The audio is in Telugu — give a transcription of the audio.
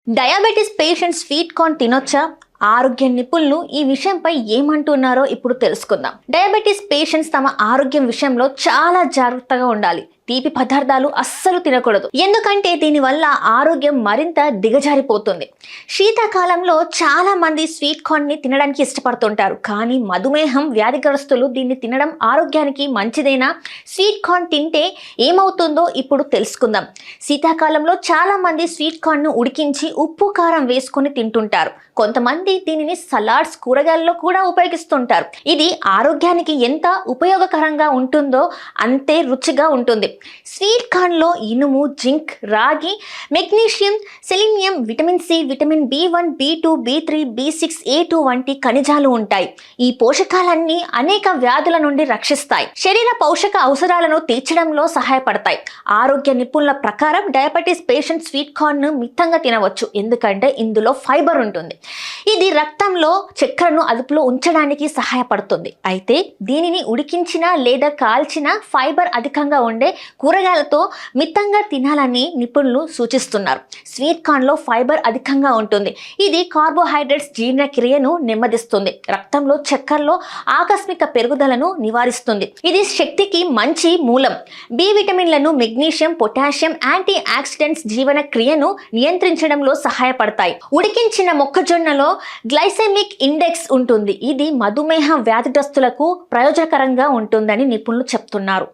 డయాబెటీస్ పేషెంట్స్ స్వీట్ కార్న్ తినొచ్చా? ఆరోగ్య నిపుణులు ఈ విషయంపై ఏమంటున్నారో ఇప్పుడు తెలుసుకుందాం. డయాబెటీస్ పేషెంట్స్ తమ ఆరోగ్యం విషయంలో చాలా జాగ్రత్తగా ఉండాలి. తీపి పదార్థాలు అస్సలు తినకూడదు, ఎందుకంటే దీనివల్ల ఆరోగ్యం మరింత దిగజారిపోతుంది. శీతాకాలంలో చాలా మంది స్వీట్ కార్న్ ని తినడానికి ఇష్టపడుతుంటారు, కానీ మధుమేహం వ్యాధిగ్రస్తులు దీన్ని తినడం ఆరోగ్యానికి మంచిదేనా? స్వీట్ కార్న్ తింటే ఏమవుతుందో ఇప్పుడు తెలుసుకుందాం. శీతాకాలంలో చాలా మంది స్వీట్ కార్న్ ను ఉడికించి ఉప్పు కారం వేసుకొని తింటుంటారు. కొంతమంది దీనిని సలాడ్స్, కూరగాయల్లో కూడా ఉపయోగిస్తుంటారు. ఇది ఆరోగ్యానికి ఎంత ఉపయోగకరంగా ఉంటుందో అంతే రుచిగా ఉంటుంది. స్వీట్ కార్న్ లో ఇనుము, జింక్, రాగి, magnesium, selenium, vitamin C, vitamin B1, B2, B3, B6, A2 వంటి ఖనిజాలు ఉంటాయి. ఈ పోషకాలన్నీ అనేక వ్యాధుల నుండి రక్షిస్తాయి, శరీర పోషక అవసరాలను తీర్చడంలో సహాయపడతాయి. ఆరోగ్య నిపుణుల ప్రకారం డయాబెటీస్ పేషెంట్ స్వీట్ కార్న్ ను మితంగా తినవచ్చు, ఎందుకంటే ఇందులో ఫైబర్ ఉంటుంది. ఇది రక్తంలో చక్కెరను అదుపులో ఉంచడానికి సహాయపడుతుంది. అయితే దీనిని ఉడికించిన లేదా కాల్చిన ఫైబర్ అధికంగా ఉండే కూరగాయలతో మితంగా తినాలని నిపుణులు సూచిస్తున్నారు. స్వీట్ కార్న్ లో ఫైబర్ అధికంగా ఉంటుంది. ఇది కార్బోహైడ్రేట్స్ జీర్ణక్రియను నెమ్మదిస్తుంది, రక్తంలో చక్కెరలో ఆకస్మిక పెరుగుదలను నివారిస్తుంది. ఇది శక్తికి మంచి మూలం. బి విటమిన్లను, మెగ్నీషియం, పొటాషియం, యాంటీ ఆక్సిడెంట్స్ జీవన క్రియను నియంత్రించడంలో సహాయపడతాయి. ఉడికించిన మొక్కజొన్నలో గ్లైసెమిక్ ఇండెక్స్ ఉంటుంది. ఇది మధుమేహ వ్యాధిగ్రస్తులకు ప్రయోజనకరంగా ఉంటుందని నిపుణులు చెప్తున్నారు.